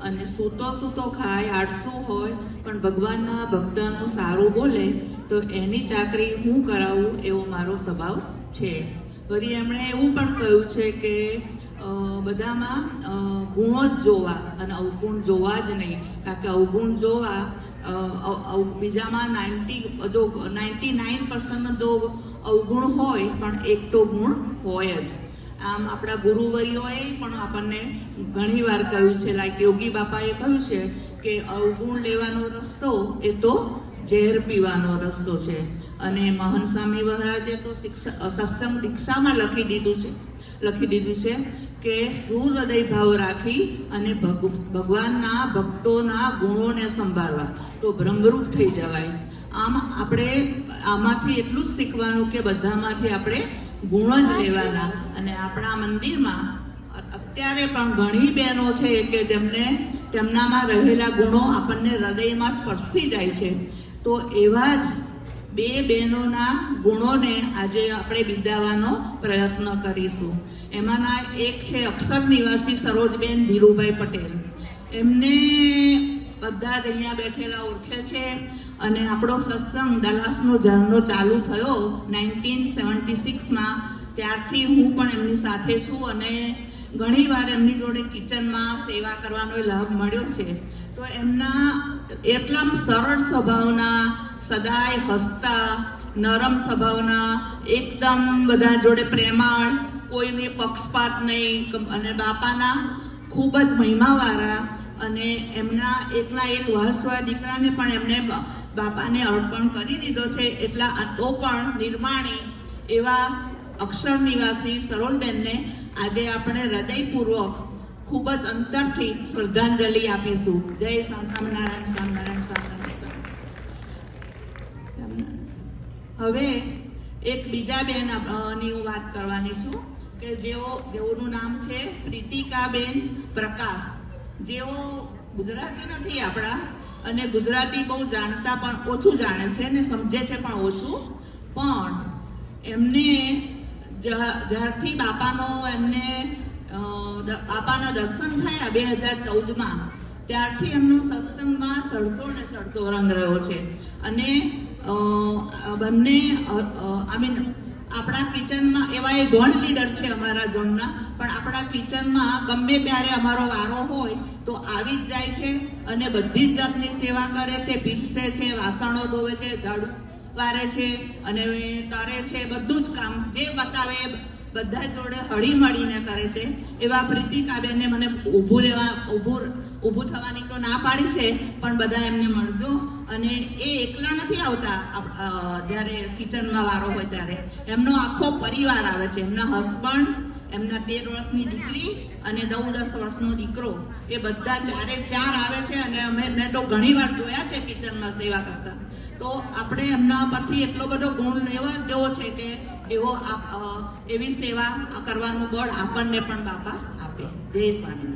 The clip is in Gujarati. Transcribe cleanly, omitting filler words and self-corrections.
અને સૂતો ખાય, આળસું હોય, પણ ભગવાનના ભક્તનું સારું બોલે તો એની ચાકરી હું કરાવું એવો મારો સ્વભાવ છે. વળી એમણે એવું પણ કહ્યું છે કે બધામાં ગુણો જ જોવા અને અવગુણ જોવા જ નહીં, કારણ કે અવગુણ જોવા બીજામાં 99% જો અવગુણ હોય પણ એક તો ગુણ હોય જ. આમ આપણા ગુરુવરીઓએ પણ આપણને ઘણી વાર કહ્યું છે, લાઈક યોગી બાપાએ કહ્યું છે કે અવગુણ લેવાનો રસ્તો એ તો ઝેર પીવાનો રસ્તો છે. અને મહંત સ્વામી મહારાજે તો સત્સંગ દીક્ષામાં લખી દીધું છે કે સુહૃદય ભાવ રાખી અને ભગવાનના ભક્તોના ગુણોને સંભાળવા તો બ્રહ્મરૂપ થઈ જવાય. આમ આપણે આમાંથી એટલું જ શીખવાનું કે બધામાંથી આપણે ગુણ જ લેવાના. અને આપણા મંદિરમાં અત્યારે પણ ઘણી બહેનો છે કે તેમનામાં રહેલા ગુણો આપણને હૃદયમાં સ્પર્શી જાય છે. તો એવા જ બે બહેનોના ગુણોને આજે આપણે બિરદાવવાનો પ્રયત્ન કરીશું. એમાંના એક છે અક્ષર નિવાસી સરોજબેન ધીરુભાઈ પટેલ. એમને બધા જ અહીંયા બેઠેલા ઓળખે છે. અને આપણો સત્સંગ દલાસનો ઝરનો ચાલુ થયો 1976માં, ત્યારથી હું પણ એમની સાથે છું અને ઘણીવાર એમની જોડે કિચનમાં સેવા કરવાનો લાભ મળ્યો છે. તો એમના એટલા સરળ સ્વભાવના, સદાય હસતા, નરમ સ્વભાવના, એકદમ બધા જોડે પ્રેમાળ, કોઈને પક્ષપાત નહીં અને બાપાના ખૂબ જ મહિમાવાળા. અને એમના એકના એક વહાલસોયા દીકરાને પણ એમને બાપાને અર્પણ કરી દીધો છે. એટલા તો પણ નિર્માણી એવા અક્ષર નિવાસી સરોલબેનને આજે આપણે હૃદયપૂર્વક ખૂબ જ અંતરથી શ્રદ્ધાંજલિ આપીશું. જય સ્વામિનારાયણ, સ્વામિનારાયણ, સ્વામિનારાયણ. હવે એક બીજા બેનની હું વાત કરવાની છું કે જેઓનું નામ છે પ્રીતિકાબેન પ્રકાશ. જેઓ ગુજરાતી નથી આપણા અને ગુજરાતી બહુ જાણતા પણ ઓછું જાણે છે ને સમજે છે પણ ઓછું. પણ એમને જ્યારથી બાપાના દર્શન થયા 2014માં, ત્યારથી એમનો સત્સંગમાં ચડતો રંગ રહ્યો છે. અને બંને આપણા કિચનમાં એવા એ ઝોન લીડર છે અમારા ઝોનના, પણ આપણા કિચનમાં ગમે ત્યારે અમારો વારો હોય તો આવી જ જાય છે અને બધી જ જાતની સેવા કરે છે. પીરસે છે, વાસણો ધોવે છે, ઝાડુ વારે છે અને તરે છે. બધું જ કામ જે બતાવે બધા જોડે હળી મળીને કરે છે. એવા પ્રીતિકાબેને મને ઊભું થવાની તો ના પાડી છે, પણ બધા એમને મળજો. અને એ એકલા નથી આવતા જ્યારે કિચનમાં વારો હોય ત્યારે, એમનો આખો પરિવાર આવે છે. એમના હસબન્ડ, એમના 13 વર્ષની દીકરી અને 9-10 વર્ષનો દીકરો, એ બધા 4 આવે છે. અને મેં તો ઘણી વાર જોયા છે કિચનમાં સેવા કરતા. તો આપણે એમના પરથી એટલો બધો ગુણ લેવા જેવો છે કે એવી સેવા કરવાનું બળ આપણને પણ બાપા આપે. જય સ્વામિનારાયણ.